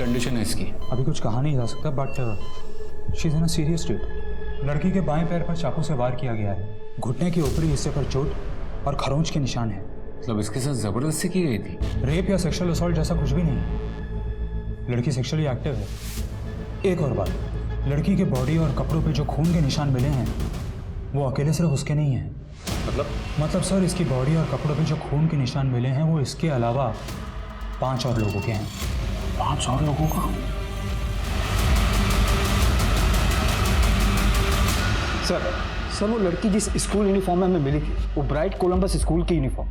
Condition है इसकी? अभी कुछ कहा नहीं जा सकता, but she is in a serious state. लड़की के बाएं पैर पर चाकू से वार किया गया है। घुटने के ऊपरी हिस्से पर चोट और खरोंच के निशान है। मतलब इसके साथ जबरदस्ती की गई थी? रेप या सेक्सुअल असॉल्ट जैसा कुछ भी नहीं। लड़की सेक्सुअली एक्टिव है। एक और बात, लड़की के बॉडी और कपड़ों पे जो खून के निशान मिले हैं वो अकेले सिर्फ उसके नहीं हैं। मतलब सर, इसकी बॉडी और कपड़ों पे जो खून के निशान मिले हैं वो इसके अलावा 5 और लोगों के हैं। 5 और लोगों का? सर वो लड़की जिस स्कूल यूनिफॉर्म में हमें मिली थी वो ब्राइट कोलंबस स्कूल की यूनिफॉर्म,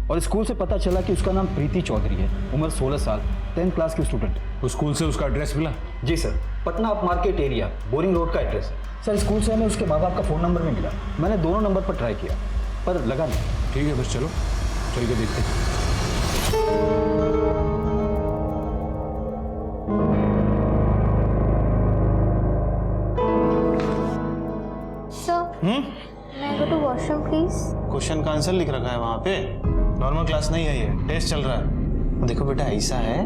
और स्कूल से पता चला कि उसका नाम प्रीति चौधरी है, उम्र 16 साल, 10th क्लास की स्टूडेंट। उस स्कूल से उसका एड्रेस मिला? जी sir, Patna upmarket area, Boring Road का एड्रेस है। सर स्कूल से हमें उसके माँ बाप का फ़ोन नंबर भी मिला। मैंने दोनों नंबर पर ट्राई किया पर लगा नहीं। ठीक है, बस चलो चल के देखते हैं। मैं go to washroom please. Question का आंसर लिख रखा है वहाँ पे। नॉर्मल क्लास नहीं है, ये टेस्ट चल रहा है। देखो बेटा, ऐसा है,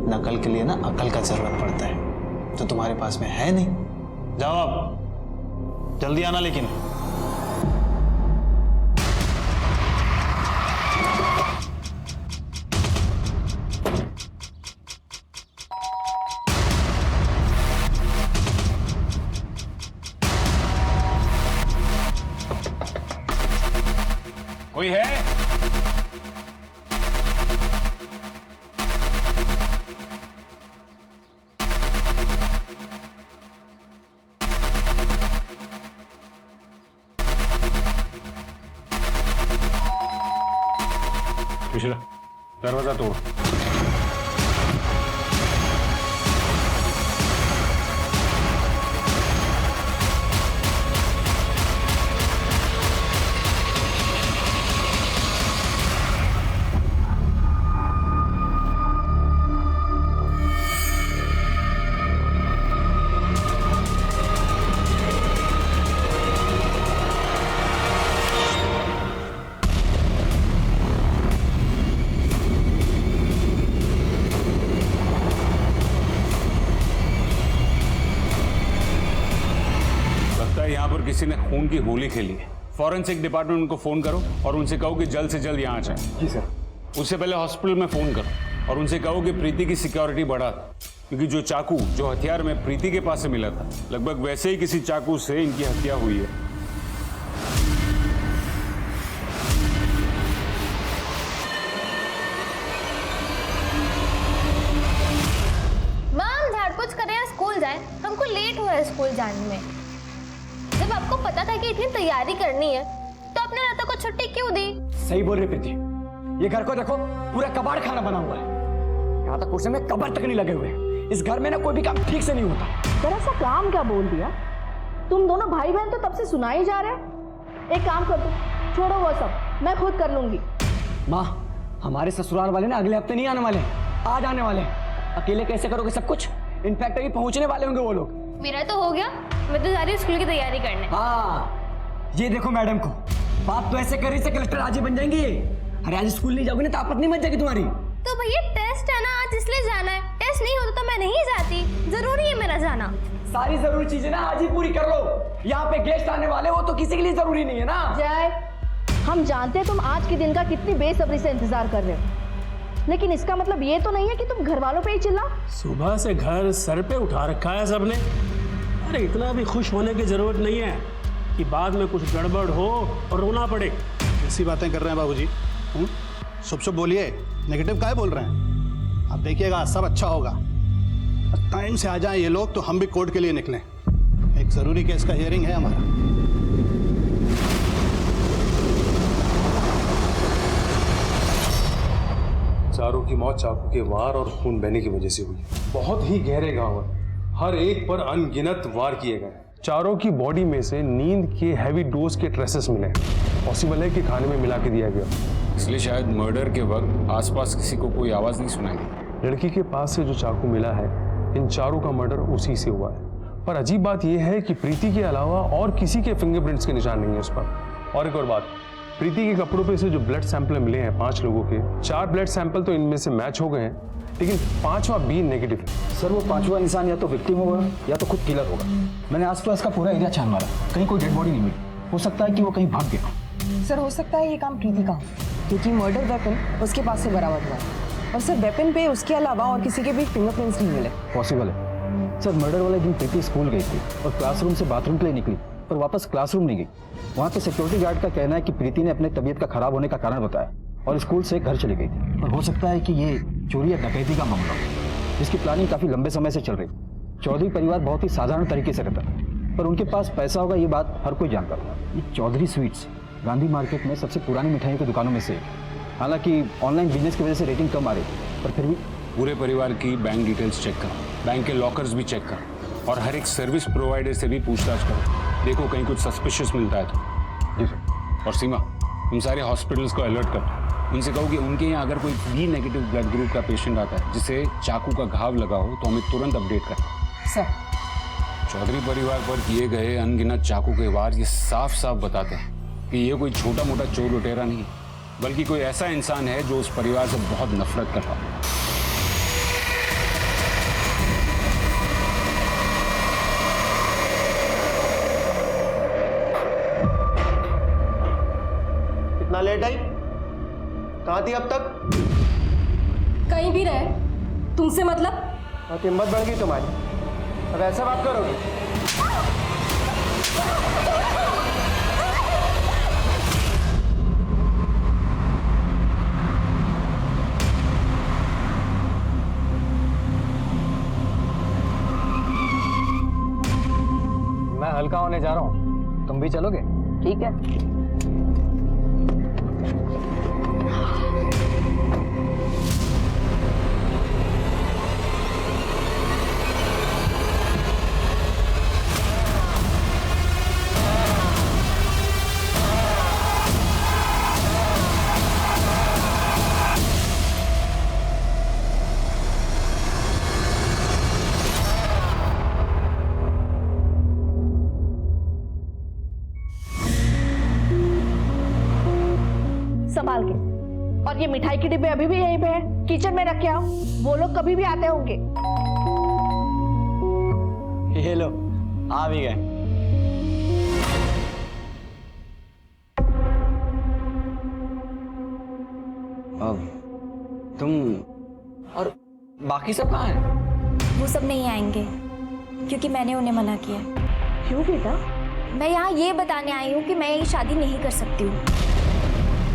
नकल के लिए ना अकल का जरूरत पड़ता है, तो तुम्हारे पास में है नहीं। जाओ आप, जल्दी आना लेकिन। कोई है? पिछला दरवाजा तोड़। यहाँ पर किसी ने खून की होली खेली है। फॉरेंसिक डिपार्टमेंट उनको फोन करो और उनसे कहो कि जल्द से जल्द यहाँ आ जाए। जी सर। उससे पहले हॉस्पिटल में फोन करो और उनसे कहो कि प्रीति की सिक्योरिटी बढ़ा, क्योंकि जो चाकू, जो हथियार में प्रीति के पास से मिला था, लगभग वैसे ही किसी चाकू से इनकी हत्या हुई है। माम झाड़ पोछ करें या स्कूल जाएं, हमको लेट हुआ है स्कूल जाने में। जब आपको पता था कि इतनी तैयारी करनी है तो आपने रातों को छुट्टी क्यों दी? सही बोल रही प्रीति, ये घर को देखो, पूरा कबाड़ खाना बना हुआ है। यहाँ तक कुर्सी में कबर तक नहीं लगे हुए। इस घर में ना कोई भी काम ठीक से नहीं होता। जरा सा काम क्या बोल दिया? तुम दोनों भाई बहन तो तब से सुना ही जा रहे हैं। एक काम कर दो, छोड़ो वो सब, मैं खुद कर लूंगी। माँ, हमारे ससुराल वाले ना अगले हफ्ते नहीं आने वाले, आज आने वाले। अकेले कैसे करोगे सब कुछ? इनफैक्ट अभी पहुंचने वाले होंगे वो लोग। मेरा तो हो गया, मैं तो जा रही हूँ स्कूल की तैयारी करने। हाँ, ये देखो मैडम को, बात तो ऐसे कर रही से कलेक्टर आज ही बन जाएंगी। अरे आज स्कूल नहीं जाओगे ना तो आपत्ति मच जाएगी तुम्हारी। तो भैया टेस्ट है ना आज, इसलिए जाना है। टेस्ट नहीं होता तो मैं नहीं जाती, जरूरी है मेरा जाना। सारी जरूरी चीजें ना आज ही पूरी कर लो। यहाँ पे गेस्ट आने वाले हो तो किसी के लिए जरूरी नहीं है ना। जय, हम जानते हैं तुम आज के दिन का कितनी बेसब्री से इंतजार कर रहे हो, लेकिन इसका मतलब ये तो नहीं है कि तुम घर वालों पे ही चिल्ला। सुबह से घर सर पे उठा रखा है सबने। अरे इतना भी खुश होने की जरूरत नहीं है कि बाद में कुछ गड़बड़ हो और रोना पड़े। ऐसी बातें कर रहे हैं बाबूजी। शुभ बोलिए, नेगेटिव काहे बोल रहे हैं? आप देखिएगा सब अच्छा होगा। टाइम से आ जाएं ये लोग तो हम भी कोर्ट के लिए निकलें। एक जरूरी केस का हियरिंग है हमारा। चारों की मौत चाकू के वार और खून बहने की वजह से हुई। बहुत ही गहरे घाव है, हर एक पर अनगिनत वार किए गए। चारों की बॉडी में से नींद के हैवी डोज के ट्रेसेस मिले। पॉसिबल है कि खाने में मिला के दिया गया, इसलिए शायद मर्डर के वक्त आसपास किसी को कोई आवाज नहीं सुनाई दी। लड़की के पास से जो चाकू मिला है, इन चारों का मर्डर उसी से हुआ है। पर अजीब बात यह है कि प्रीति के अलावा और किसी के फिंगरप्रिंट्स के निशान नहीं है उस पर। और एक और बात, प्रीति के कपड़ों पे से जो ब्लड सैंपल मिले हैं 5 लोगों के, 4 ब्लड सैंपल तो इनमें से मैच हो गए हैं, लेकिन 5वां बी नेगेटिव है। सर वो 5वां इंसान या तो विक्टिम होगा या तो खुद किलर होगा। मैंने आसपास का पूरा एरिया छान मारा, कहीं कोई डेड बॉडी नहीं मिली। हो सकता है कि वो कहीं भाग गया। सर हो सकता है ये काम प्रीति का हो, क्योंकि मर्डर वेपन उसके पास से बरामद हुआ है और सर वेपन पे उसके अलावा और किसी के भी फिंगरप्रिंट्स नहीं मिले। पॉसिबल है सर। मर्डर वाले दिन प्रीति स्कूल गई थी और क्लासरूम से बाथरूम के लिए निकली, पर वापस क्लासरूम नहीं गई। वहाँ पे सिक्योरिटी गार्ड का कहना है कि प्रीति ने अपने तबीयत का खराब होने का कारण बताया और स्कूल से घर चली गई थी। और हो सकता है कि ये चोरी या डकैती का मामला हो, जिसकी प्लानिंग काफ़ी लंबे समय से चल रही। चौधरी परिवार बहुत ही साधारण तरीके से रहता है, पर उनके पास पैसा होगा ये बात हर कोई जानता था। ये चौधरी स्वीट्स गांधी मार्केट में सबसे पुरानी मिठाइयों की दुकानों में से एक है। हालांकि ऑनलाइन बिजनेस की वजह से रेटिंग कम आ रही है, पर फिर भी पूरे परिवार की बैंक डिटेल्स चेक करो, बैंक के लॉकर्स भी चेक करो और हर एक सर्विस प्रोवाइडर से भी पूछताछ करो। देखो कहीं कुछ सस्पिशियस मिलता है तो। जी सर। और सीमा, तुम सारे हॉस्पिटल्स को अलर्ट करो। उनसे कहो कि उनके यहाँ अगर कोई बी नेगेटिव ब्लड ग्रुप का पेशेंट आता है जिसे चाकू का घाव लगा हो तो हमें तुरंत अपडेट करें। सर चौधरी परिवार पर किए गए अनगिनत चाकू के वार ये साफ साफ बताते हैं कि ये कोई छोटा मोटा चोर लुटेरा नहीं है, बल्कि कोई ऐसा इंसान है जो उस परिवार से बहुत नफरत करता है। इतना लेट आई? कहाँ थी अब तक? कहीं भी रहे, तुमसे मतलब? बहुत हिम्मत बढ़ गई तुम्हारी, अब ऐसा बात करोगे? मैं हल्का होने जा रहा हूँ, तुम भी चलोगे? ठीक है। संभाल के। और ये मिठाई के डिब्बे अभी भी यहीं पे है, किचन में रख के आओ, वो लोग कभी भी आते होंगे। ये लो, आ भी गए। तुम और बाकी सब कहाँ हैं? वो सब नहीं आएंगे क्योंकि मैंने उन्हें मना किया। क्यों बेटा? मैं यहाँ ये बताने आई हूँ कि मैं ये शादी नहीं कर सकती हूँ।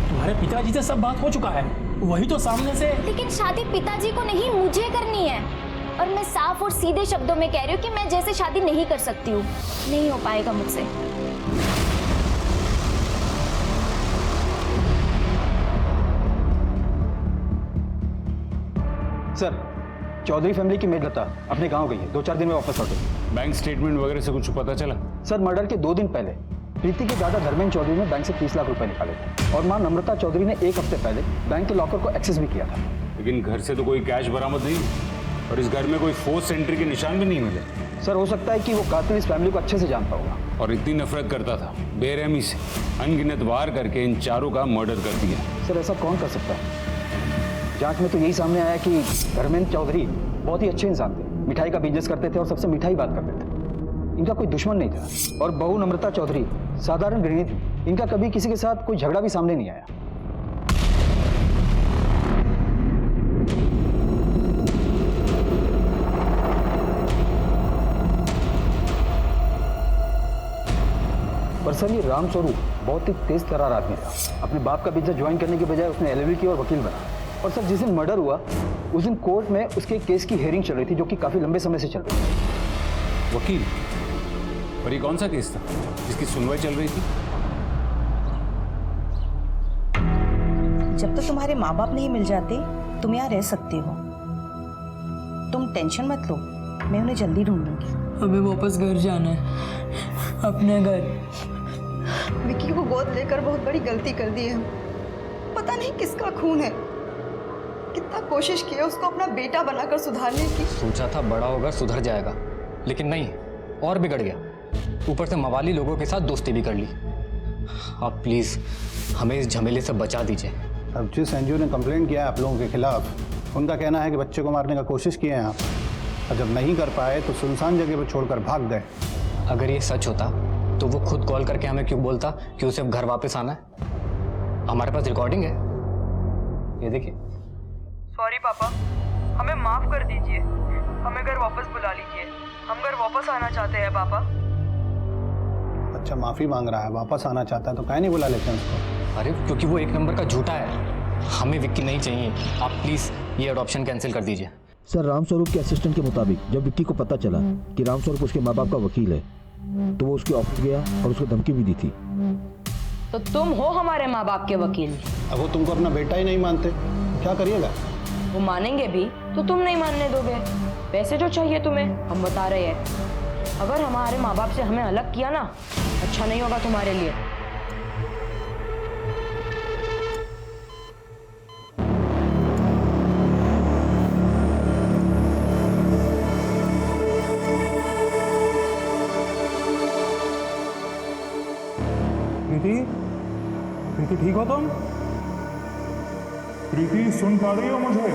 तुम्हारे पिताजी से सब बात हो चुका है, वही तो सामने से। लेकिन शादी पिताजी को नहीं, मुझे करनी है। और मैं साफ और सीधे शब्दों में कह रही हूँ कि मैं जैसे शादी नहीं कर सकती हूँ, नहीं हो पाएगा मुझसे। सर, चौधरी फैमिली की मेड लता अपने गांव गई है, 2-4 दिन में वापस लौटेगी। बैंक स्टेटमेंट वगैरह से कुछ पता चला? सर, मर्डर के 2 दिन पहले प्रीति के दादा धर्मेंद्र चौधरी ने बैंक से 30 लाख रुपए निकाले थे और मां नम्रता चौधरी ने 1 हफ्ते पहले बैंक के लॉकर को एक्सेस भी किया था। लेकिन घर से तो कोई कैश बरामद नहीं और इस घर में कोई फोर्स एंट्री के निशान भी नहीं मिले। सर, हो सकता है कि वो कातिल इस फैमिली को अच्छे से जानता होगा और इतनी नफरत करता था, बेरहमी से अनगिनत वार करके इन चारों का मर्डर कर दिया। सर, ऐसा कौन कर सकता है? जांच में तो यही सामने आया कि धर्मेंद्र चौधरी बहुत ही अच्छे इंसान थे, मिठाई का बिजनेस करते थे और सबसे मिठाई बात करते थे। इनका कोई दुश्मन नहीं था और बहू नम्रता चौधरी साधारण गृहिणी थी। इनका कभी किसी के साथ कोई झगड़ा भी सामने नहीं आया। पर सर, ये राम स्वरूप बहुत ही तेज तर्रार आदमी था। अपने बाप का बिजनेस ज्वाइन करने के बजाय उसने LLB की और वकील बना। और सर, जिस दिन मर्डर हुआ उस दिन कोर्ट में उसके केस की हियरिंग चल रही थी, जो कि काफी लंबे समय से चल रही थी। वकील? और ये कौन सा केस था जिसकी सुनवाई चल रही थी? जब तक तुम्हारे माँ बाप नहीं मिल जाते तुम यहाँ रह सकते हो। तुम टेंशन मत लो, मैं उन्हें जल्दी ढूंढूंगी। हमें वापस घर जाना है, अपने घर। विक्की को गोद लेकर बहुत बड़ी गलती कर दी है। पता नहीं किसका खून है। कितना कोशिश की है उसको अपना बेटा बनाकर सुधारने की। सोचा था बड़ा होगा सुधर जाएगा, लेकिन नहीं, और बिगड़ गया। ऊपर से मवाली लोगों के साथ दोस्ती भी कर ली। आप प्लीज हमें इस झमेले से बचा दीजिए। अब जिस एनजीओ ने कंप्लेंट किया है आप लोगों के खिलाफ, उनका कहना है कि बच्चे को मारने का कोशिश किए हैं आप, और जब नहीं कर पाए तो सुनसान जगह पर छोड़कर भाग गए। अगर ये सच होता तो वो खुद कॉल करके हमें क्यों बोलता कि उसे अब घर वापस आना है? हमारे पास रिकॉर्डिंग है, ये देखिए। सॉरी पापा, हमें माफ कर दीजिए, हमें घर वापस बुला लीजिए, हम घर वापस आना चाहते हैं पापा। अच्छा माफी मांग रहा है, वापस आना चाहता है, तो काहे नहीं बुला लेते हैं उसको? अरे क्योंकि वो एक नंबर का झूठा है, हमें विक्की नहीं चाहिए। आप प्लीज ये एडॉप्शन कैंसिल कर दीजिए। सर, रामस्वरूप के असिस्टेंट के मुताबिक जब विक्की को पता चला कि रामस्वरूप उसके माँ बाप का वकील है तो वो उसके ऑफिस गया और उसको धमकी भी दी थी। तो तुम हो हमारे माँ बाप के वकील। अब वो तुमको अपना बेटा ही नहीं मानते, क्या करिएगा? वो मानेंगे भी तो तुम नहीं मानने दोगे। पैसे जो चाहिए तुम्हें हम बता रहे हैं, अगर हमारे माँ बाप से हमें अलग किया ना, अच्छा नहीं होगा तुम्हारे लिए। प्रीति ठीक हो तुम? प्रीति सुन पा रही हो मुझे?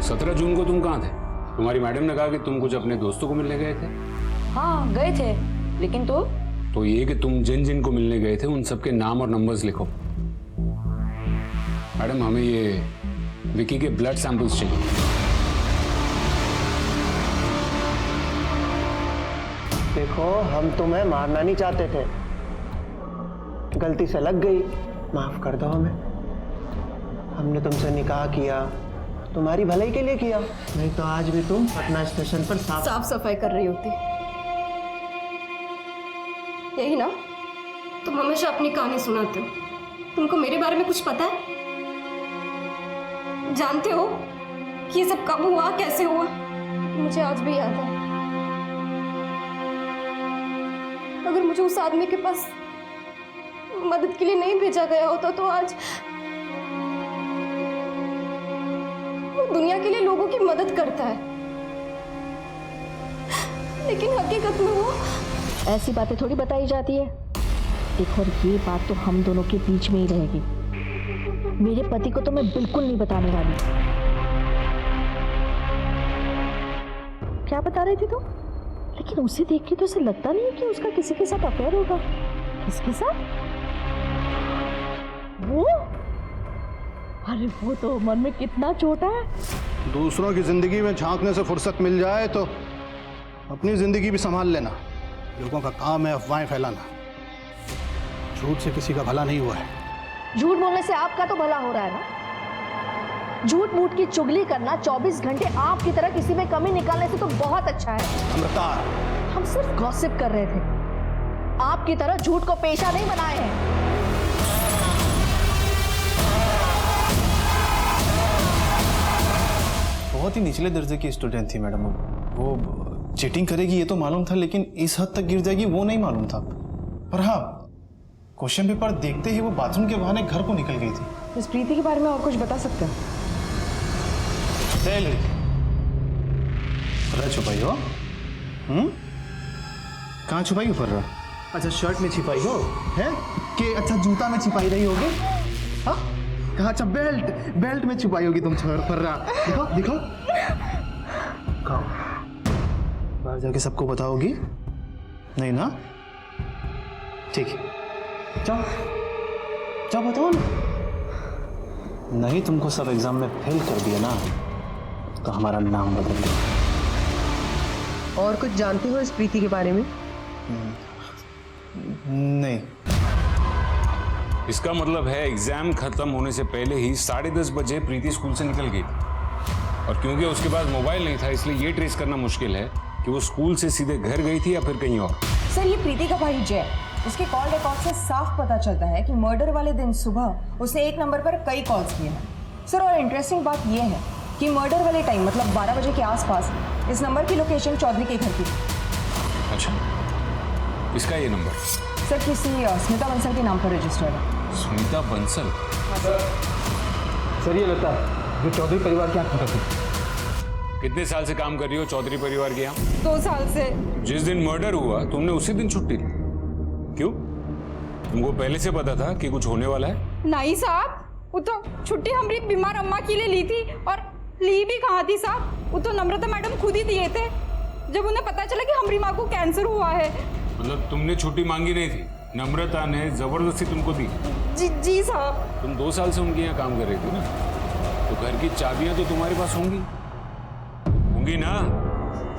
17 जून को तुम कहाँ थे? तुम्हारी मैडम ने कहा कि तुम कुछ अपने दोस्तों को मिलने गए थे। हाँ गए थे, लेकिन तो ये कि तुम जिन जिन को मिलने गए थे उन सबके नाम और नंबर्स लिखो। मैडम हमें ये विकी के ब्लड सैंपल्स चाहिए। देखो, हम तुम्हें मारना नहीं चाहते थे, गलती से लग गई, माफ कर दो हमें। हमने तुमसे निकाह किया, तुम्हारी भलाई के लिए किया, नहीं तो आज भी तुम पटना स्टेशन पर साफ सफाई कर रही होती। यही ना, तुम हमेशा अपनी कहानी सुनाते हो। तुमको मेरे बारे में कुछ पता है? जानते हो कि ये सब कब हुआ, कैसे हुआ? मुझे आज भी याद है। अगर मुझे उस आदमी के पास मदद के लिए नहीं भेजा गया होता तो आज वो दुनिया के लिए लोगों की मदद करता है, लेकिन हकीकत में वो ऐसी बातें थोड़ी बताई जाती है। देखो, और ये बात तो हम दोनों के बीच में ही रहेगी। मेरे पति को तो मैं बिल्कुल नहीं बताने वाली। क्या बता रही थी तुम? लेकिन उसे देख के तो ऐसा लगता नहीं है कि उसका किसी के साथ अफेयर होगा। किसके साथ? वो? अरे वो तो मन में कितना छोटा है। दूसरों की जिंदगी में झांकने से फुर्सत मिल जाए तो अपनी जिंदगी भी संभाल लेना। लोगों का काम है अफवाहें फैलाना। झूठ से किसी का भला नहीं हुआ है। झूठ बोलने से आपका तो भला हो रहा है ना। झूठ मूठ की चुगली करना 24 घंटे आपकी तरह किसी में कमी निकालने से तो बहुत अच्छा है। अमृता, हम सिर्फ गॉसिप कर रहे थे, आपकी तरह झूठ को पेशा नहीं बनाए हैं। बहुत ही निचले दर्जे की स्टूडेंट थी मैडम। वो चीटिंग करेगी ये तो मालूम था, लेकिन इस हद तक गिर जाएगी वो नहीं मालूम था। पर हाँ, क्वेश्चन पेपर देखते ही वो बाथरूम के बहाने घर को निकल गई थी। इस प्रीति के बारे में और कुछ बता सकते हो? फर्रा छुपाई हो? कहाँ छुपाई हो फर्रा? अच्छा, शर्ट में छिपाई हो है कि अच्छा जूता में छिपाई रही होगी? हाँ कहाँ? अच्छा बेल्ट में छुपाई होगी तुम फर्रा। दिखाओ दिखाओ, कहाँ? बाहर जाके सबको बताओगी नहीं ना? ठीक है, जाओ जाओ बताओ ना। नहीं तुमको सब एग्जाम में फेल कर दिया ना तो हमारा नाम बदल दो। और कुछ जानते हो इस प्रीति के बारे में? नहीं। इसका मतलब है एग्जाम खत्म होने से पहले ही 10:30 बजे प्रीति स्कूल से निकल गई थी, और क्योंकि उसके पास मोबाइल नहीं था इसलिए ये ट्रेस करना मुश्किल है कि वो स्कूल से सीधे घर गई थी या फिर कहीं और। सर, ये प्रीति का भाई जय, उसके कॉल रिकॉर्ड से साफ पता चलता है कि मर्डर वाले दिन सुबह उसने एक नंबर पर कई कॉल्स किए हैं। सर, और इंटरेस्टिंग बात यह है कि मर्डर वाले टाइम मतलब 12 बजे के आसपास इस नंबर की लोकेशन चौधरी के घर की थी। अच्छा, इसका ये नंबर? सर, किसी स्मिता बंसल के नाम पर रजिस्टर्ड है। स्मिता बंसल? सर, ये लगता है जो चौधरी परिवार की आंख फटक थी। कितने साल से काम कर रही हो चौधरी परिवार के यहाँ? 2 साल से। जिस दिन मर्डर हुआ तुमने उसी दिन छुट्टी ली, क्यों? तुमको पहले से पता था कि कुछ होने वाला है? नहीं साहब, वो तो छुट्टी हमारी बीमार अम्मा के लिए ली थी, और ली भी कहाँ थी साहब, वो तो नम्रता मैडम खुद ही दिए थे जब उन्हें पता चला कि हमारी माँ को कैंसर हुआ है। मतलब तुमने छुट्टी मांगी नहीं थी, नम्रता ने जबरदस्ती तुमको दी? जी साहब। तुम 2 साल से उनके यहाँ काम कर रही थी ना, तो घर की चाबियां तो तुम्हारे पास होंगी ना?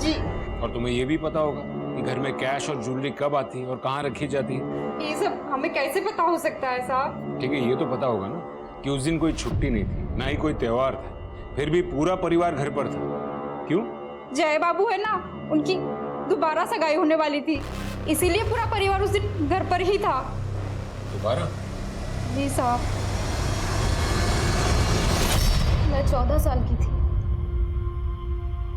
जी। और तुम्हें ये भी पता होगा कि घर में कैश और ज्वेलरी कब आती है और कहाँ रखी जाती है। ये सब हमें कैसे पता हो सकता है साहब? ठीक है, ये तो पता होगा ना कि उस दिन कोई छुट्टी नहीं थी, ना ही कोई त्योहार था, फिर भी पूरा परिवार घर पर था। क्यों? जय बाबू है ना, उनकी दोबारा सगाई होने वाली थी, इसीलिए पूरा परिवार उस दिन घर पर ही था। दोबारा? जी साहब। मैं 14 साल की थी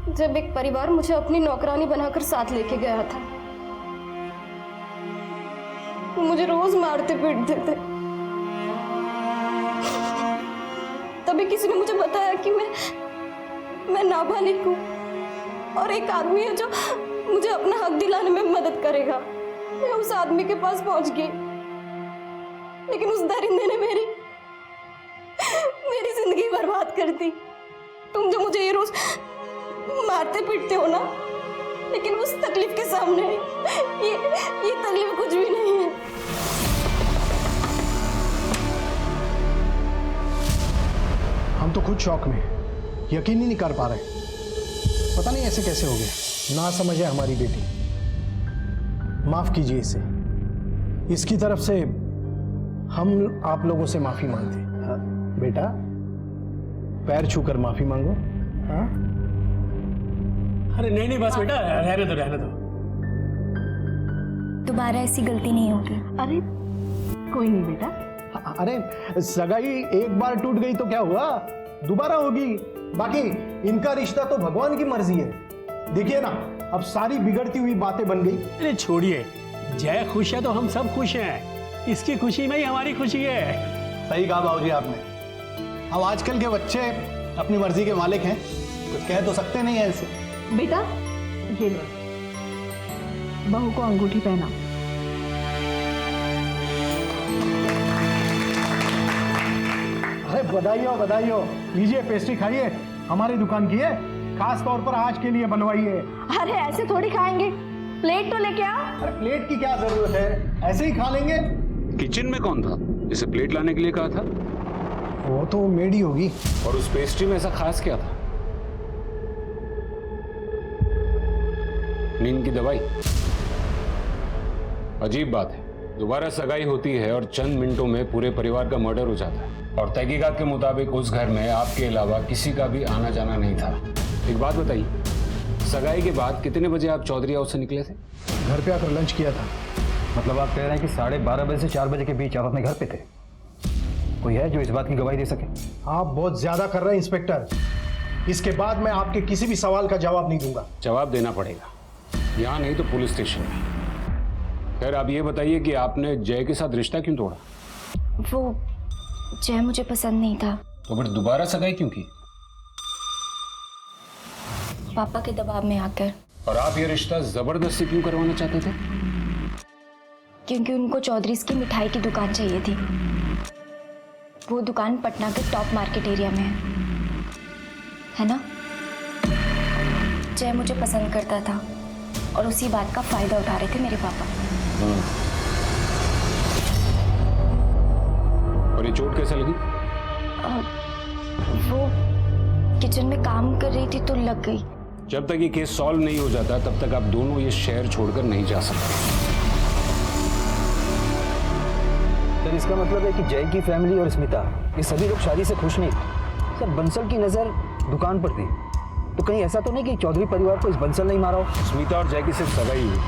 जब एक परिवार मुझे अपनी नौकरानी बनाकर साथ लेके गया था। वो मुझे रोज मारते पीटते थे। तभी किसी ने मुझे बताया कि मैं नाबालिग हूँ और एक आदमी है जो मुझे अपना हक दिलाने में मदद करेगा। मैं उस आदमी के पास पहुंच गई, लेकिन उस दरिंदे ने मेरी जिंदगी बर्बाद कर दी। तुम जो मुझे ये रोज मारते पीटते हो ना, लेकिन उस तकलीफ के सामने ये तकलीफ कुछ भी नहीं है। हम तो खुद शॉक में, यकीन ही नहीं कर पा रहे, पता नहीं ऐसे कैसे हो गया। ना समझ है हमारी बेटी, माफ कीजिए इसे, इसकी तरफ से हम आप लोगों से माफी मांगते हैं। हाँ? बेटा पैर छूकर माफी मांगो। हाँ? अरे नहीं बस बेटा, रहने दो। दोबारा ऐसी गलती नहीं होगी। अरे कोई नहीं बेटा। अरे सगाई एक बार टूट गई तो क्या हुआ, दोबारा होगी। बाकी इनका रिश्ता तो भगवान की मर्जी है। देखिए ना, अब सारी बिगड़ती हुई बातें बन गई। अरे छोड़िए, जय खुश है तो हम सब खुश हैं, इसकी खुशी में ही हमारी खुशी है। सही कहा बाबूजी आपने। अब आजकल के बच्चे अपनी मर्जी के मालिक हैं, कुछ कह तो सकते नहीं है ऐसे। बेटा ये लो, बहू को अंगूठी पहना। अरे बधाई हो। लीजिए पेस्ट्री खाइए, हमारी दुकान की है, खास तौर पर आज के लिए बनवाई है। अरे ऐसे थोड़ी खाएंगे, प्लेट तो लेके आओ। अरे प्लेट की क्या जरूरत है, ऐसे ही खा लेंगे। किचन में कौन था जिसे प्लेट लाने के लिए कहा था? वो तो मेड ही होगी। और उस पेस्ट्री में ऐसा खास क्या था? नींद की दवाई? अजीब बात है, दोबारा सगाई होती है और चंद मिनटों में पूरे परिवार का मर्डर हो जाता है। और तहकीकात के मुताबिक उस घर में आपके अलावा किसी का भी आना जाना नहीं था। एक बात बताइए, सगाई के बाद कितने बजे आप चौधरी हाउस से निकले थे? घर पे आकर लंच किया था। मतलब आप कह रहे हैं कि 12:30 बजे से 4 बजे के बीच आप अपने घर पे थे? कोई है जो इस बात की गवाही दे सके? आप बहुत ज्यादा कर रहे हैं इंस्पेक्टर, इसके बाद मैं आपके किसी भी सवाल का जवाब नहीं दूंगा। जवाब देना पड़ेगा, यहाँ नहीं तो पुलिस स्टेशन में। खैर आप ये बताइए कि आपने जय के साथ रिश्ता क्यों तोड़ा? वो जय मुझे पसंद नहीं था। तो फिर दोबारा सगाई क्यों की? पापा के दबाव में आकर। और आप ये रिश्ता जबरदस्ती क्यों करवाना चाहते थे? क्योंकि उनको चौधरीज की मिठाई की दुकान चाहिए थी। वो दुकान पटना के टॉप मार्केट एरिया में है ना? जय मुझे पसंद करता था और उसी बात का फायदा उठा रहे थे मेरे पापा। और ये चोट कैसे लगी? वो किचन में काम कर रही थी तो लग गई। जब तक ये केस सॉल्व नहीं हो जाता तब तक आप दोनों ये शहर छोड़कर नहीं जा सकते। सर इसका मतलब है कि जय की फैमिली और स्मिता ये सभी लोग शादी से खुश नहीं थे। सर बंसल की नज़र दुकान पर थी, तो कहीं ऐसा तो नहीं कि चौधरी परिवार को इस बंसल नहीं मारा हो? स्मिता और जय की सिर्फ सगाई हुई,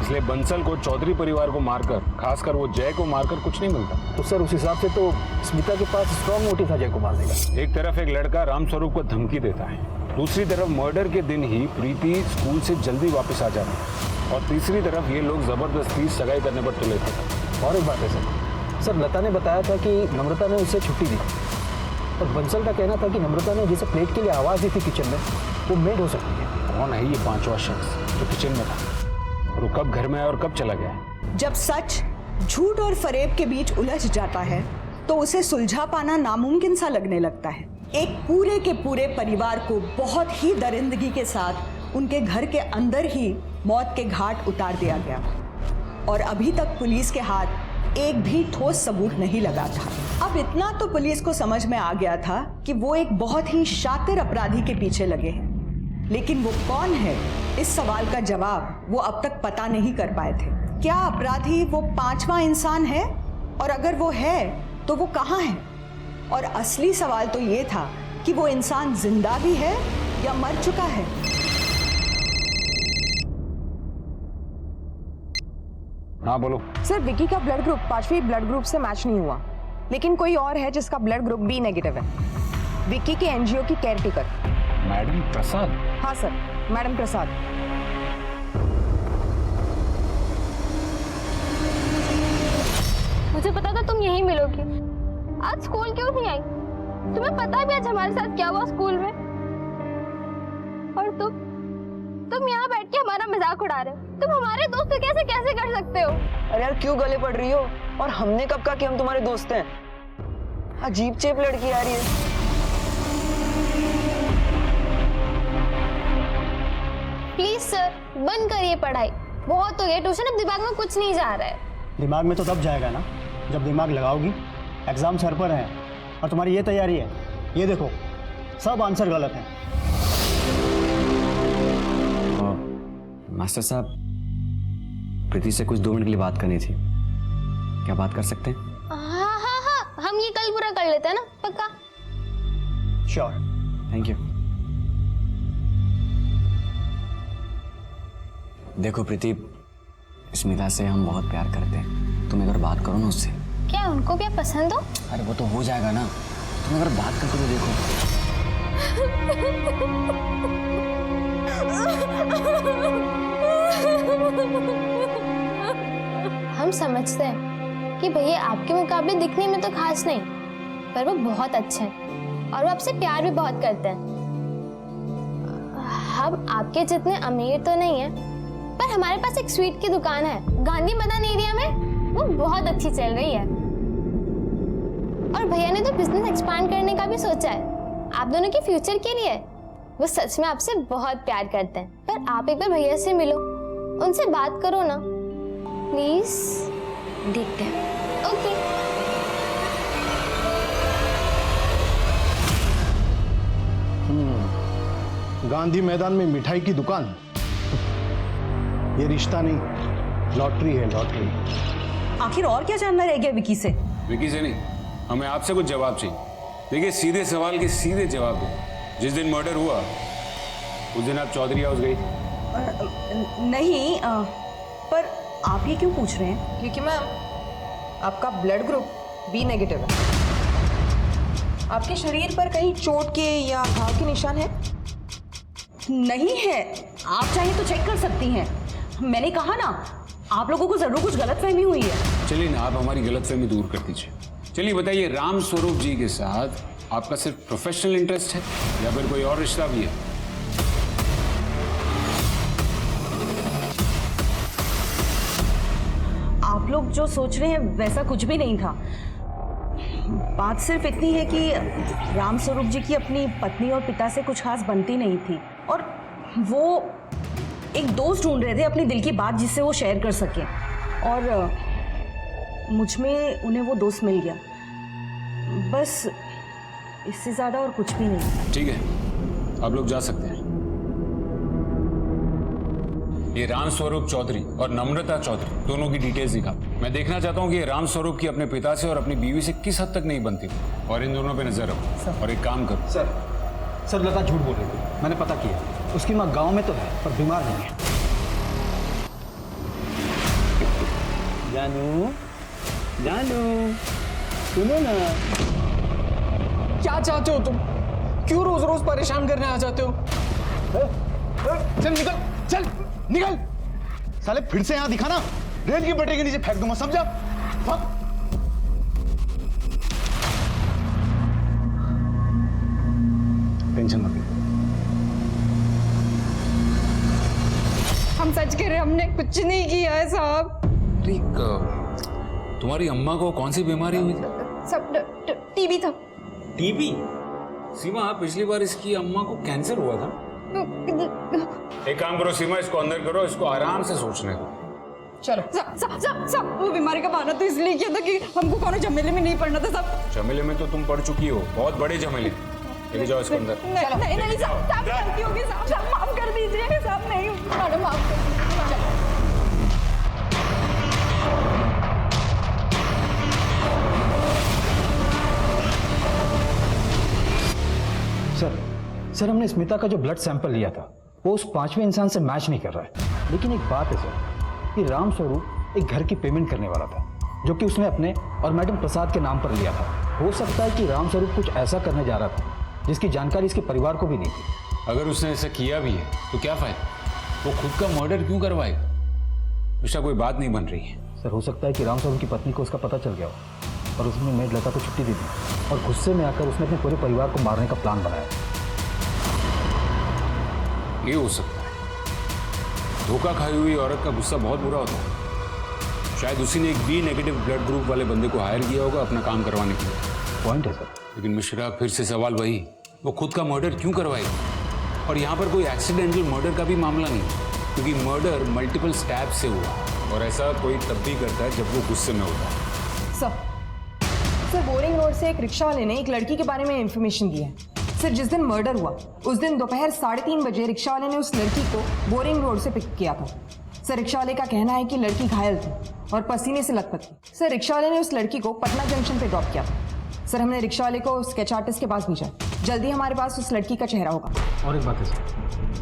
इसलिए बंसल को चौधरी परिवार को मारकर, खासकर वो जय को मारकर कुछ नहीं मिलता। तो सर उस हिसाब से तो स्मिता के पास स्ट्रॉन्ग मोटिव था जय को मारने का। एक तरफ एक लड़का रामस्वरूप को धमकी देता है, दूसरी तरफ मर्डर के दिन ही प्रीति स्कूल से जल्दी वापस आ जाती है, और तीसरी तरफ ये लोग जबरदस्ती सगाई करने पर तुले थे। और एक बात है सर, लता ने बताया था कि नम्रता ने उसे छुट्टी दी, और बंसल का कहना था कि नम्रता ने जिसे प्लेट के लिए आवाज़ दी थी किचन में, वो मेड हो सकती है। कौन है ये पांचवा शख्स जो किचन में था और वो कब घर में आया और कब चला गया? जब सच झूठ और फरेब के बीच उलझ जाता है तो उसे सुलझा पाना नामुमकिन सा लगने लगता है। एक पूरे के पूरे परिवार को बहुत ही दरिंदगी के साथ उनके घर के अंदर ही मौत के घाट उतार दिया गया और अभी तक पुलिस के हाथ एक भी ठोस सबूत नहीं लगा था। अब इतना तो पुलिस को समझ में आ गया था कि वो एक बहुत ही शातिर अपराधी के पीछे लगे हैं, लेकिन वो कौन है इस सवाल का जवाब वो अब तक पता नहीं कर पाए थे। क्या अपराधी वो पांचवा इंसान है, और अगर वो है तो वो कहाँ है? और असली सवाल तो ये था कि वो इंसान जिंदा भी है या मर चुका है। हाँ बोलो। सर, विकी का ब्लड ग्रुप 5वीं ब्लड ग्रुप से मैच नहीं हुआ, लेकिन कोई और है जिसका ब्लड ग्रुप बी नेगेटिव है। विकी के एनजीओ की केयरटेकर। मैडम प्रसाद? हाँ सर, मैडम प्रसाद। मुझे पता था तुम यहीं मिलोगी। आज स्कूल क्यों नहीं आई? तुम्हें पता भी आज हमारे साथ क्या हुआ स्कूल में? और तुम यहाँ बैठ के हमारा मजाक उड़ा रहे हो। तुम हमारे दोस्त कैसे कैसे कर सकते हो? अरे यार, क्यों गले पड़ रही हो? और हमने कब कहा कि हम तुम्हारे दोस्त हैं? अजीब चेप लड़की आ रही है। प्लीज सर, बंद करिए पढ़ाई, बहुत हो गया ट्यूशन, अब दिमाग में कुछ नहीं जा रहा है। दिमाग में तो तब जाएगा ना जब दिमाग लगाओगी। एग्जाम सर पर हैं और तुम्हारी ये तैयारी है, ये देखो सब आंसर गलत हैं। मास्टर साहब, प्रीति से कुछ 2 मिनट के लिए बात करनी थी, क्या बात कर सकते हैं? हाँ, हम ये कल पूरा कर लेते हैं ना, पक्का? श्योर। Thank you. देखो प्रीति, स्मिता से हम बहुत प्यार करते हैं, तुम एक बार बात करो ना उससे। क्या उनको क्या पसंद हो? अरे वो तो हो जाएगा ना, तुम एक बार बात करके तो देखो। हम समझते हैं कि भैया आपके मुकाबले दिखने में तो खास नहीं, पर वो बहुत अच्छे हैं और वो आपसे प्यार भी बहुत करते हैं। हम आपके जितने अमीर तो नहीं है, पर हमारे पास एक स्वीट की दुकान है गांधी मैदान एरिया में, वो बहुत अच्छी चल रही है। और भैया ने तो बिजनेस एक्सपांड करने का भी सोचा है आप दोनों के फ्यूचर के लिए। वो सच में आपसे बहुत प्यार करते हैं, पर आप एक बार भैया से मिलो, उनसे बात करो ना प्लीज। देखते हैं। ओके। गांधी मैदान में मिठाई की दुकान, ये रिश्ता नहीं, लॉटरी है, लॉटरी। आखिर और क्या जानना रह गया विकी से? विकी से नहीं, हमें आपसे कुछ जवाब चाहिए। देखिए, सीधे सवाल के सीधे जवाब दो। जिस दिन मर्डर हुआ उस दिन आप चौधरी हाउस गई? नहीं, पर आप ये क्यों पूछ रहे हैं? क्योंकि मैम, आपका ब्लड ग्रुप बी नेगेटिव है। आपके शरीर पर कहीं चोट के या घाव के निशान है? नहीं है, आप चाहे तो चेक कर सकती हैं। मैंने कहा ना, आप लोगों को जरूर कुछ गलतफहमी हुई है। चलिए ना, आप हमारी गलतफहमी दूर कर दीजिए। चलिए बताइए, राम स्वरूप जी के साथ आपका सिर्फ प्रोफेशनल इंटरेस्ट है या फिर कोई और रिश्ता भी है? आप लोग जो सोच रहे हैं वैसा कुछ भी नहीं था। बात सिर्फ इतनी है कि राम स्वरूप जी की अपनी पत्नी और पिता से कुछ खास बनती नहीं थी और वो एक दोस्त ढूंढ रहे थे अपनी दिल की बात जिससे वो शेयर कर सके, और मुझ में उन्हें वो दोस्त मिल गया। बस इससे ज़्यादा और कुछ भी नहीं। ठीक है, आप लोग जा सकते हैं। ये राम स्वरूप चौधरी और नम्रता चौधरी दोनों की डिटेल्स दिखा। मैं देखना चाहता हूँ कि ये राम स्वरूप की अपने पिता से और अपनी बीवी से किस हद तक नहीं बनती, और इन दोनों पे नजर रखो। और एक काम करो। सर, लता झूठ बोल रही थी, मैंने पता किया। उसकी माँ गांव में तो है पर बीमार नहीं है। जानू, जानू, सुनो ना। क्या चाहते हो तुम? क्यों रोज रोज परेशान करने आ जाते हो? चल निकल, चल निकल। साले फिर से यहाँ दिखाना, रेल की पटरी के नीचे फेंक दूंगा, समझा? टेंशन मत ले। बच के रहे, हमने कुछ नहीं किया है साहब। तुम्हारी अम्मा को कौन सी बीमारी हुई थी? सब टीबी था। टीबी? सीमा, पिछली बार इसकी अम्मा को कैंसर हुआ था। एक काम करो सीमा, इसको अंदर करो, इसको आराम से सोचने दो। चलो सब वो बीमारी का बहाना तो इसलिए किया था कि हमको कौन झमेले में नहीं पड़ना था सब। झमेले में तो तुम पड़ चुकी हो, बहुत बड़े झमेले। लेके जाओ इसको अंदर। नहीं साहब, गलती होगी साहब, माफ कर दीजिए साहब। नहीं मैडम, माफ कर दीजिए। सर हमने स्मिता का जो ब्लड सैंपल लिया था वो उस 5वें इंसान से मैच नहीं कर रहा है। लेकिन एक बात है सर कि राम स्वरूप एक घर की पेमेंट करने वाला था जो कि उसने अपने और मैडम प्रसाद के नाम पर लिया था। हो सकता है कि राम स्वरूप कुछ ऐसा करने जा रहा था जिसकी जानकारी इसके परिवार को भी नहीं थी। अगर उसने ऐसा किया भी है तो क्या फायदा, वो खुद का मर्डर क्यों करवाएगा? उसका कोई बात नहीं बन रही है। सर हो सकता है कि राम स्वरूप की पत्नी को उसका पता चल गया हो और उसने मेड लता को छुट्टी दे दी और गुस्से में आकर उसने अपने पूरे परिवार को मारने का प्लान बनाया। ये हो सकता है। धोखा खाई हुई औरत का गुस्सा बहुत बुरा होता है। शायद उसी ने एक बी नेगेटिव ब्लड ग्रुप वाले बंदे को हायर किया होगा अपना काम करवाने के लिए। पॉइंट है सर। लेकिन मिश्रा, फिर से सवाल वही, वो खुद का मर्डर क्यों करवाएगा? और यहाँ पर कोई एक्सीडेंटल मर्डर का भी मामला नहीं, क्योंकि मर्डर मल्टीपल स्टैब से हुआ और ऐसा कोई तब भी करता है जब वो गुस्से में होता है। सर बोरिंग रोड से एक रिक्शा वाले ने एक लड़की के बारे में इंफॉर्मेशन दी है। सर जिस दिन मर्डर हुआ उस दिन दोपहर 3:30 बजे रिक्शा वाले ने उस लड़की को बोरिंग रोड से पिक किया था। सर रिक्शा वाले का कहना है कि लड़की घायल थी और पसीने से लथपथ थी। सर रिक्शा वाले ने उस लड़की को पटना जंक्शन पे ड्रॉप किया था। सर हमने रिक्शा वाले को स्केच आर्टिस्ट के पास भेजा। जल्दी हमारे पास उस लड़की का चेहरा होगा। और एक बात है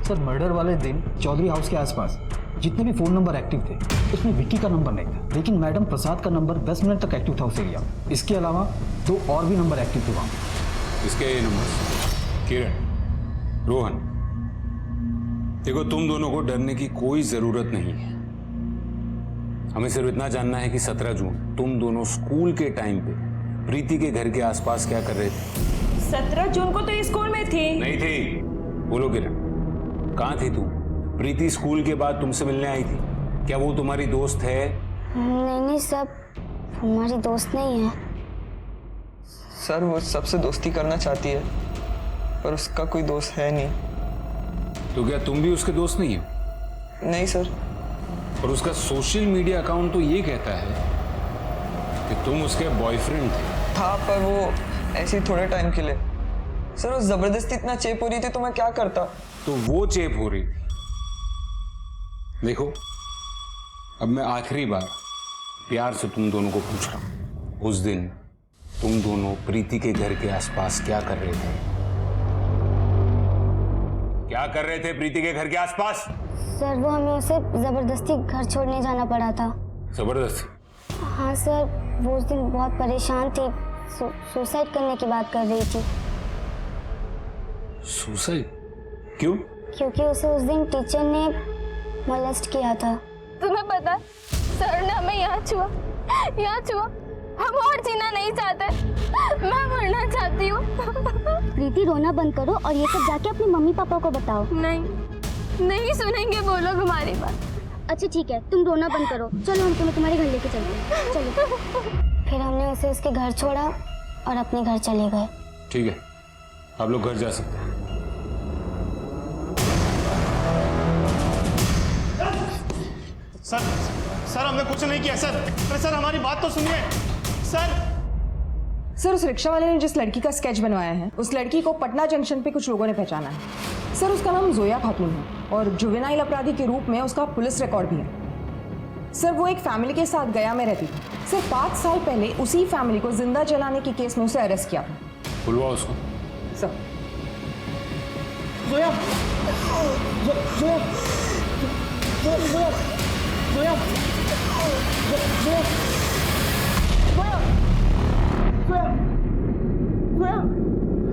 सर मर्डर वाले दिन चौधरी हाउस के आसपास जितने भी फ़ोन नंबर एक्टिव थे उसमें विक्की का नंबर नहीं था, लेकिन मैडम प्रसाद का नंबर 10 मिनट तक एक्टिव था उस एरिया। इसके अलावा 2 और भी नंबर एक्टिव थे वहाँ। इसके ये नंबर किरण, रोहन, देखो तुम दोनों को डरने की कोई जरूरत नहीं है। हमें सिर्फ इतना जानना है कि 17 जून तुम दोनों स्कूल के टाइम पे प्रीति के घर के आसपास क्या कर रहे थे? 17 जून को तो ये स्कूल में थी। नहीं थी। बोलो किरण, कहाँ थी तू? प्रीति स्कूल के बाद तुमसे मिलने आई थी। क्या वो तुम्हारी दोस्त है? नहीं सर, हमारी दोस्त नहीं है। सर वो सबसे दोस्ती करना चाहती है पर उसका कोई दोस्त है नहीं। तो क्या तुम भी उसके दोस्त नहीं हो? नहीं सर। और उसका सोशल मीडिया अकाउंट तो ये कहता है कि तुम उसके बॉयफ्रेंड थे। था पर वो ऐसे थोड़े टाइम के लिए। सर वो जबरदस्ती इतना चेप हो रही थी तो मैं क्या करता? तो वो चेप हो रही थी। देखो अब मैं आखिरी बार प्यार से तुम दोनों को पूछ रहा हूं, उस दिन तुम दोनों प्रीति के घर के आसपास क्या कर रहे थे? क्या कर रहे थे प्रीति के घर के आसपास? सर वो हमें उसे जबरदस्ती घर छोड़ने जाना पड़ा था। जबरदस्ती? हाँ सर, वो उस दिन बहुत परेशान थी, सुसाइड करने की बात कर रही थी। सुसाइड? क्यों? क्योंकि उसे उस दिन टीचर ने मोलेस्ट किया था। तुम्हें पता, सर ने हमें यहाँ छुआ। हम और जीना नहीं चाहते, मैं मरना चाहती हूँ। प्रीति रोना बंद करो और ये सब जाके अपने मम्मी पापा को बताओ। नहीं सुनेंगे वो लोग हमारी बात। अच्छा ठीक है, तुम रोना बंद करो। चलो हम तुम्हें तुम्हारे घर लेके चलते हैं। चलो। फिर हमने उसे उसके घर छोड़ा और अपने घर चले गए। ठीक है, आप लोग घर जा सकते हैं। सर हमने कुछ नहीं किया सर। सर हमारी बात तो सुनिए सर उस रिक्शा वाले ने जिस लड़की का स्केच बनवाया है उस लड़की को पटना जंक्शन पे कुछ लोगों ने पहचाना है। सर उसका नाम जोया खातून है और जुवेनाइल अपराधी के रूप में उसका पुलिस रिकॉर्ड भी है। सर वो एक फैमिली के साथ गया में रहती थी। सर 5 साल पहले उसी फैमिली को जिंदा जलाने के केस में उसे अरेस्ट किया था। बुलवाओ उसको। सर जोया जोया जोया जोया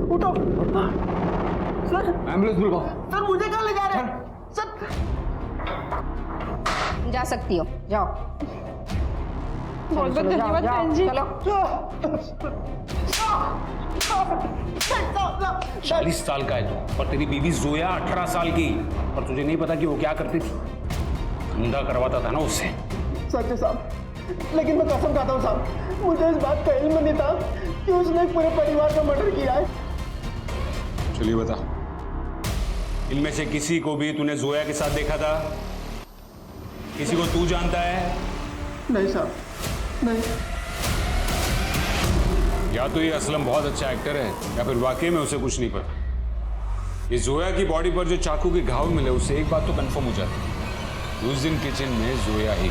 उठो सर। एम्बुलेंस बुलवाओ। सर मुझे कहाँ ले जा रहे हैं सर? जा सकती हो, जाओ। बहुत बहुत धन्यवाद बहन जी। चलो। 40 साल का है तू और तेरी बीवी जोया 18 साल की, और तुझे नहीं पता कि वो क्या करती थी? धंधा करवाता था ना उससे। सच है साहब, लेकिन मैं कसम खाता हूँ साहब, मुझे इस बात का इल्म नहीं था कि उसने पूरे परिवार का मर्डर किया है। चलिए बता, इनमें से किसी को भी तूने जोया के साथ देखा था? किसी को तू जानता है? नहीं साहब, नहीं। या तो ये असलम बहुत अच्छा एक्टर है या फिर वाकई में उसे कुछ नहीं पता। ये जोया की बॉडी पर जो चाकू के घाव मिले उससे एक बात तो कंफर्म हो जाती है, उस दिन किचन में जोया ही।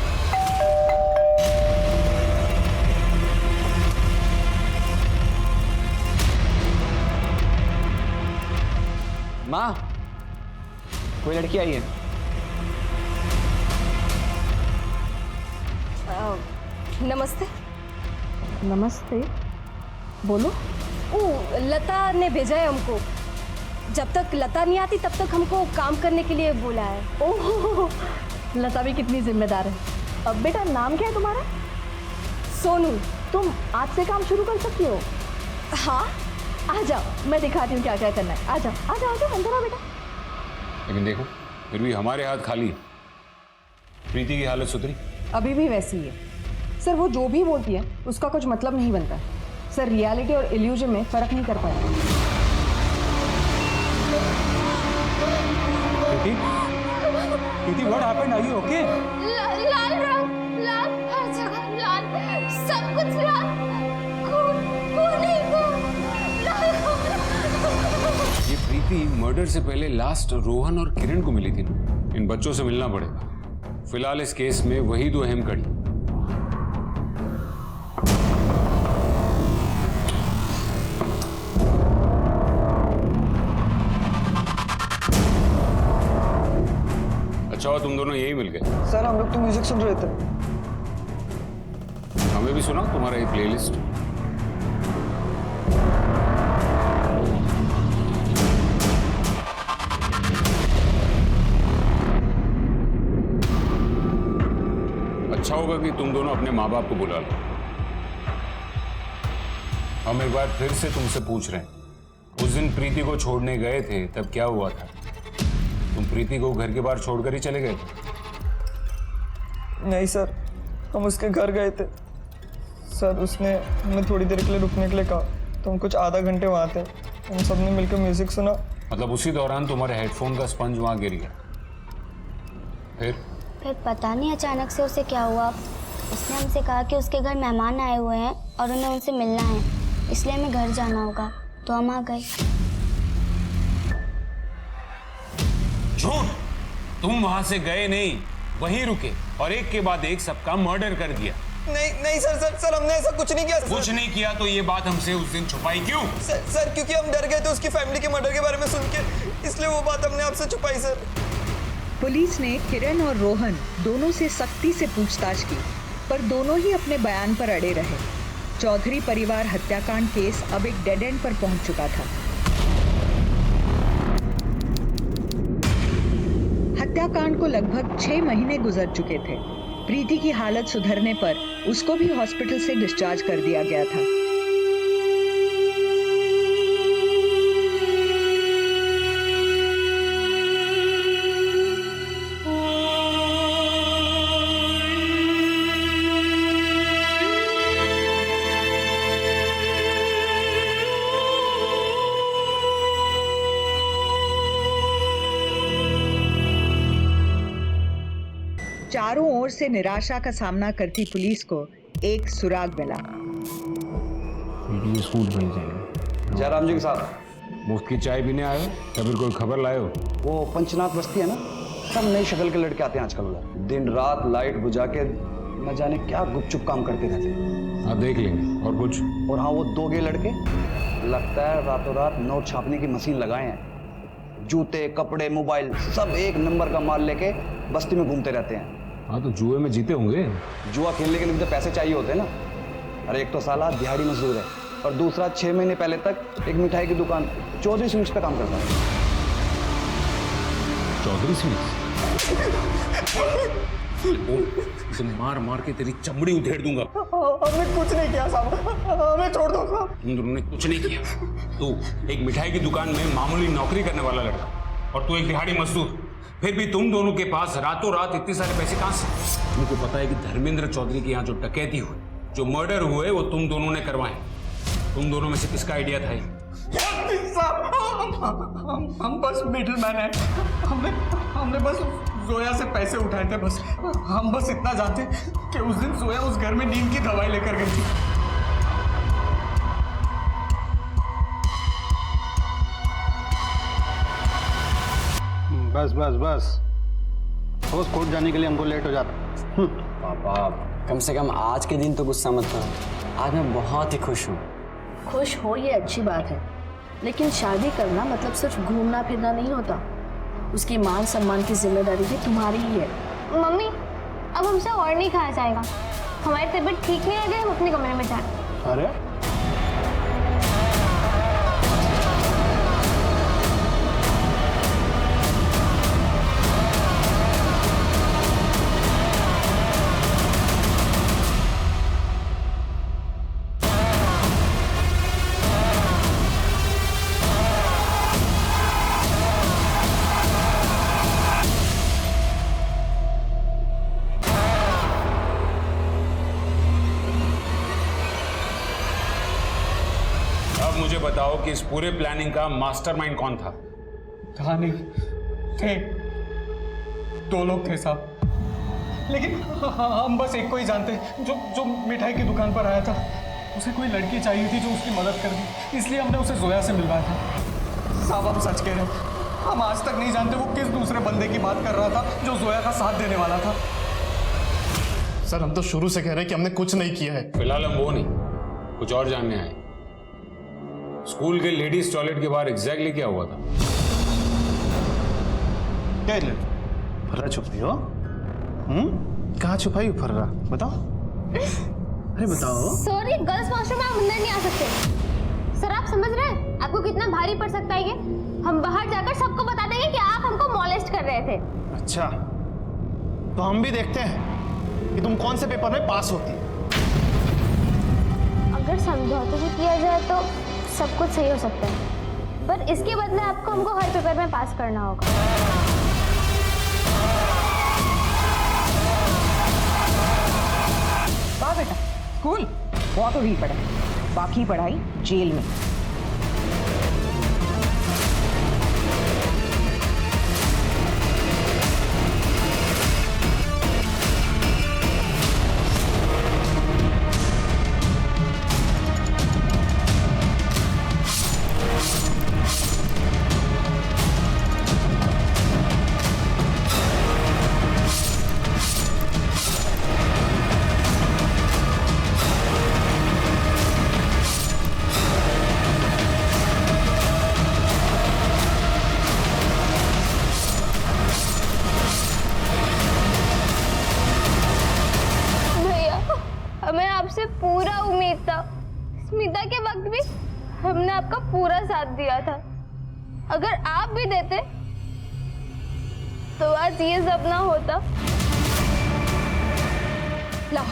माँ, कोई लड़की आई है? नमस्ते। नमस्ते, बोलो। ओ, लता ने भेजा है हमको। जब तक लता नहीं आती तब तक हमको काम करने के लिए बोला है। ओह, लता भी कितनी जिम्मेदार है। अब बेटा, नाम क्या है तुम्हारा? सोनू। तुम आज से काम शुरू कर सकती हो? हाँ। आ जाओ, मैं दिखाती हूँ क्या क्या करना है। आ जाओ, आ जाओ, आ जाओ, अंदर आओ बेटा। लेकिन देखो, फिर भी हमारे हाथ खाली। प्रीति की हालत सुधरी? अभी भी वैसी ही है सर। वो जो भी बोलती है उसका कुछ मतलब नहीं बनता सर। रियलिटी और इल्यूजन में फर्क नहीं कर पाया। प्रीति, what happened? Are you okay? लाल रंग, लाल हर जगह लाल, सब कुछ लाल, खून, खून ही खून, लाल खून। ये प्रीति मर्डर से पहले लास्ट रोहन और किरण को मिली थी ना। इन बच्चों से मिलना पड़ेगा। फिलहाल इस केस में वही दो अहम कड़ी। अच्छा हुआ तुम दोनों यही मिल गए। सर हम लोग तो म्यूजिक सुन रहे थे। हमें भी सुनाओ तुम्हारा ये प्लेलिस्ट। अच्छा होगा कि तुम दोनों अपने माँ बाप को बुला लो। हम एक बार फिर से तुमसे पूछ रहे हैं, उस दिन प्रीति को छोड़ने गए थे तब क्या हुआ था? तुम प्रीति को घर के बाहर छोड़कर ही चले गए थे? नहीं सर, हम उसके घर गए थे सर। उसने हमें थोड़ी देर के लिए रुकने के लिए कहा तो हम कुछ आधा घंटे वहाँ थे। हम सब ने मिलकर म्यूजिक सुना। मतलब उसी दौरान तुम्हारे हेडफोन का स्पंज वहाँ गिर गया? फिर पता नहीं अचानक से उसे क्या हुआ। उसने हमसे कहा कि उसके घर मेहमान आए हुए हैं और उन्हें उनसे मिलना है, इसलिए हमें घर जाना होगा, तो हम आ गए। झूठ! तुम वहां से गए नहीं, वहीं रुके और एक के बाद एक सबका मर्डर कर दिया। नहीं नहीं सर, सर हमने ऐसा कुछ नहीं किया। कुछ नहीं किया तो ये बात हमसे उस दिन छुपाई क्यों? सर क्योंकि हम डर गए थे उसकी फैमिली के मर्डर के बारे में सुन के, इसलिए वो बात हमने आपसे छुपाई सर। पुलिस ने किरण और रोहन दोनों से सख्ती से पूछताछ की, पर दोनों ही अपने बयान पर अड़े रहे। चौधरी परिवार हत्याकांड केस अब एक डेड एंड पर पहुंच चुका था। हत्याकांड को लगभग 6 महीने गुजर चुके थे। प्रीति की हालत सुधरने पर उसको भी हॉस्पिटल से डिस्चार्ज कर दिया गया था। चारों ओर से निराशा का सामना करती पुलिस को एक सुराग मिला। स्कूल बन जाएंगे। जयराम जी के साथ मुफ्त की चाय पीने आए हो या फिर कोई खबर लाए हो? वो पंचनाथ बस्ती है ना, सब नई शक्ल के लड़के आते हैं आजकल उधर। दिन रात लाइट बुझा के न जाने क्या गुपचुप काम करते रहते हैं। हाँ देख लेंगे। और कुछ? और हाँ, वो 2 गे लड़के लगता है रातों रात नोट छापने की मशीन लगाए हैं। जूते, कपड़े, मोबाइल सब एक नंबर का माल लेके बस्ती में घूमते रहते हैं। हाँ तो जुए में जीते होंगे। जुआ खेलने के लिए तो पैसे चाहिए होते हैं ना। अरे एक तो साला दिहाड़ी मजदूर है और दूसरा 6 महीने पहले तक एक मिठाई की दुकान चौधरी स्वीट्स पे काम करता है। चौधरी स्वीट्स? मार मार के तेरी चमड़ी उधेड़ दूंगा। हमने कुछ नहीं किया साहब, हमें छोड़ दो साहब। तुम दोनों ने कुछ नहीं किया। तू एक मिठाई की दुकान में मामूली नौकरी करने वाला लड़का और तू एक दिहाड़ी मजदूर। फिर भी तुम दोनों के पास रातों रात इतने सारे पैसे कहां से? तुमको पता है कि धर्मेंद्र चौधरी के यहाँ जो डकैती हुई, जो मर्डर हुए, वो तुम दोनों ने करवाए। तुम दोनों में से किसका आइडिया था ये? हम बस मिडिलमैन हैं। हमने बस जोया से पैसे उठाए थे। बस हम बस इतना जानते कि उस दिन जोया उस घर में नींद की दवाई लेकर गई थी। बस बस बस, रोज कोर्ट जाने के लिए हमको लेट हो जाता। पापा कम से कम आज के दिन तो गुस्सा मत करो। आज मैं बहुत ही खुश हूँ। खुश हो ये अच्छी बात है, लेकिन शादी करना मतलब सिर्फ घूमना फिरना नहीं होता। उसकी मान सम्मान की जिम्मेदारी भी तुम्हारी ही है। मम्मी अब हमसे और नहीं खाया जाएगा। हमारी तबीयत ठीक नहीं है, हम अपने कमरे में जाए। अरे मुझे बताओ कि इस पूरे प्लानिंग का मास्टरमाइंड कौन था? कहानी थे, 2 लोग थे साहब, लेकिन हम बस एक को ही जानते, जो मिठाई की दुकान पर आया था। उसे कोई लड़की चाहिए थी जो उसकी मदद कर दी, इसलिए हमने उसे जोया से मिलवाया था। साहब हम सच कह रहे हैं, हम आज तक नहीं जानते वो किस दूसरे बंदे की बात कर रहा था जो जोया का साथ देने वाला था। सर हम तो शुरू से कह रहे हैं कि हमने कुछ नहीं किया है। फिलहाल हम वो नहीं, कुछ और जानने आए। स्कूल के लेडीज टॉयलेट के बाहर एग्जैक्टली क्या हुआ था? क्या फर्रा छुपाई हो? कहाँ छुपाई हो फर्रा? बताओ। अरे बताओ। सॉरी, गर्ल्स वॉशरूम में आप अंदर नहीं आ सकते। सर आप समझ रहे हैं आपको कितना भारी पड़ सकता है ये? हम बाहर जाकर सबको बता देंगे कि आप हमको मॉलेस्ट कर रहे थे। अच्छा, तो हम भी देखते हैं कि तुम कौन से पेपर में पास होती। अगर समझौते से किया जाए तो सब कुछ सही हो सकता है, पर इसके बदले आपको हमको हर पेपर में पास करना होगा। वाह बेटा, स्कूल बहुत हो रही पढ़ाई, बाकी पढ़ाई जेल में। हमें आपसे पूरा उम्मीद था। स्मिता के वक्त भी हमने आपका पूरा साथ दिया था। अगर आप भी देते तो आज ये सब ना होता। ला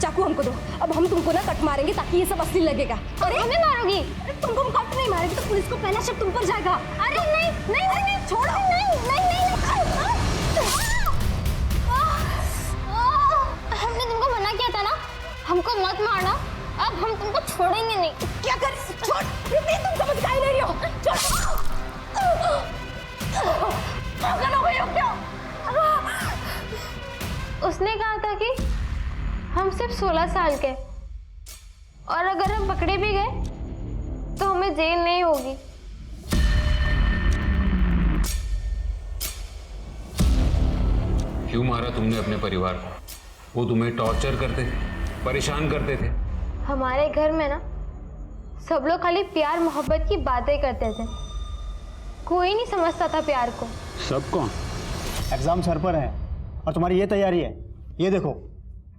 चाकू हमको दो, अब हम तुमको ना कट मारेंगे ताकि ये सब असली लगेगा। अरे हमें मारोगी? अरे तुमको हम कट नहीं मारेंगे तो पुलिस को पहला शक तुम पर जाएगा। अरे नहीं नहीं नहीं, नहीं छोड़ो, नहीं नहीं नहीं, हमने तुमको मना किया था ना हमको मत मारना, अब हम तुमको छोड़ेंगे नहीं। क्या कर? छोड़, प्रीति तुम समझ का ही नहीं हो। छोड़, पागल हो गई हो क्या? उसने कहा था कि हम सिर्फ 16 साल के, और अगर हम पकड़े भी गए तो हमें जेल नहीं होगी। क्यों मारा तुमने अपने परिवार को? वो तुम्हें टॉर्चर करते थे, परेशान करते थे। हमारे घर में ना सब लोग खाली प्यार मोहब्बत की बातें करते थे, कोई नहीं समझता था प्यार को। सब कौन? एग्जाम सर पर है और तुम्हारी ये तैयारी है, ये देखो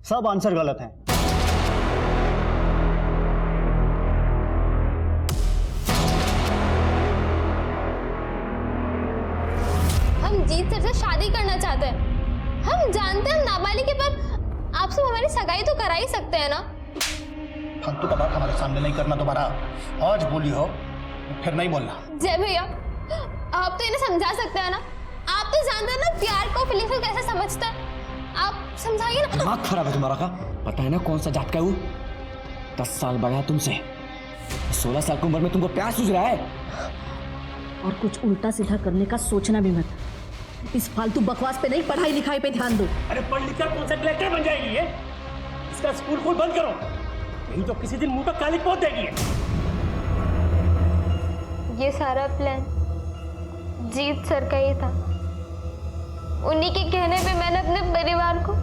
सब आंसर गलत हैं। हम जीत सर से शादी करना चाहते हैं। हम जानते हैं हम नाबालिग हैं, पर आपसे हमारी सगाई तो करा ही सकते हैं ना। फालतू का बात हमारे सामने नहीं करना दोबारा। आज बोली हो फिर नहीं बोलना। जय भैया, आप तो इन्हें समझा सकते हैं ना। आप तो तो जानते हैं ना प्यार को, फीलिंग्स को कैसे समझता है। आप समझाइए ना। दिमाग खराब है तुम्हारा का? पता है ना कौन सा जात का है वो? 10 साल बड़ा है तुमसे, 16 साल की उम्र में तुमको प्यार सूझ रहा है? और कुछ उल्टा सीधा करने का सोचना भी मत। इस फालतू बकवास पे नहीं, पढ़ाई लिखाई पे ध्यान दो। अरे पढ़ लिख कर कौन सा कलेक्टर बन जाएगी ये? इसका स्कूल बंद करो, नहीं तो किसी दिन मुंह पर कालिक पोत देगी। ये सारा प्लान जीत सर का ही था। उन्हीं के कहने पे मैंने अपने परिवार को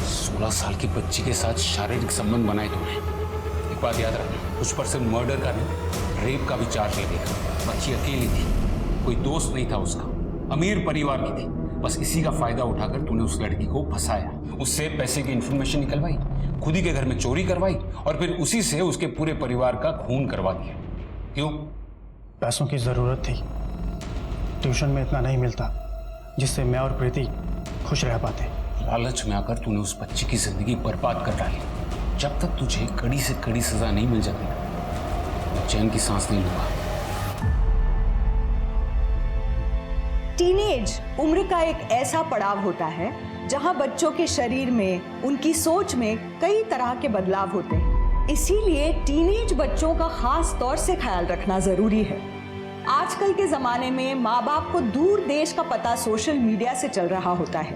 16 साल की बच्ची के साथ शारीरिक संबंध बनाए तुमने। एक बात याद रखना, उस पर सिर्फ मर्डर का नहीं, रेप का भी चार्ज लगेगा। बच्ची अकेली थी, कोई दोस्त नहीं था उसका, अमीर परिवार की थी। बस इसी का फायदा उठाकर तूने उस लड़की को फंसाया, उससे पैसे की इंफॉर्मेशन निकलवाई, खुद ही के घर में चोरी करवाई और फिर उसी से उसके पूरे परिवार का खून करवा दिया। क्यों? पैसों की जरूरत थी। ट्यूशन में इतना नहीं मिलता जिससे मैं और प्रीति खुश रह पाते। लालच में आकर तूने उस बच्ची की जिंदगी बर्बाद कर डाली। जब तक तुझे कड़ी से कड़ी सजा नहीं मिल जाती मैं चैन की सांस नहीं लूंगा। टीनेज उम्र का एक ऐसा पड़ाव होता है जहां बच्चों के शरीर में, उनकी सोच में कई तरह के बदलाव होते हैं। इसीलिए टीनेज बच्चों का खास तौर से ख्याल रखना जरूरी है। आजकल के जमाने में माँ बाप को दूर देश का पता सोशल मीडिया से चल रहा होता है,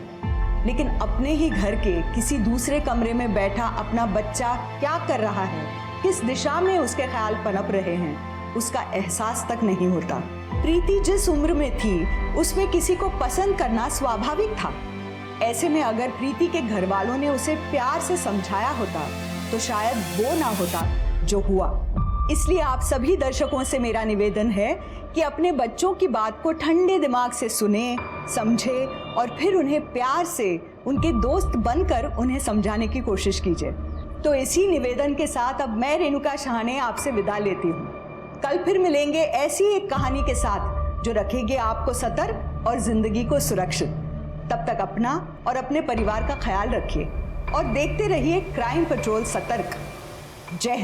लेकिन अपने ही घर के किसी दूसरे कमरे में बैठा अपना बच्चा क्या कर रहा है, किस दिशा में उसके ख्याल पनप रहे हैं, उसका एहसास तक नहीं होता। प्रीति जिस उम्र में थी उसमें किसी को पसंद करना स्वाभाविक था। ऐसे में अगर प्रीति के घर वालों ने उसे प्यार से समझाया होता तो शायद वो ना होता जो हुआ। इसलिए आप सभी दर्शकों से मेरा निवेदन है कि अपने बच्चों की बात को ठंडे दिमाग से सुने, समझे और फिर उन्हें प्यार से उनके दोस्त बनकर उन्हें समझाने की कोशिश कीजिए। तो इसी निवेदन के साथ अब मैं रेणुका शहाणे आपसे विदा लेती हूँ। कल फिर मिलेंगे ऐसी एक कहानी के साथ जो रखेगी आपको सतर्क और जिंदगी को सुरक्षित। तब तक अपना और अपने परिवार का ख्याल रखिए और देखते रहिए क्राइम पेट्रोल सतर्क। जय हिंद।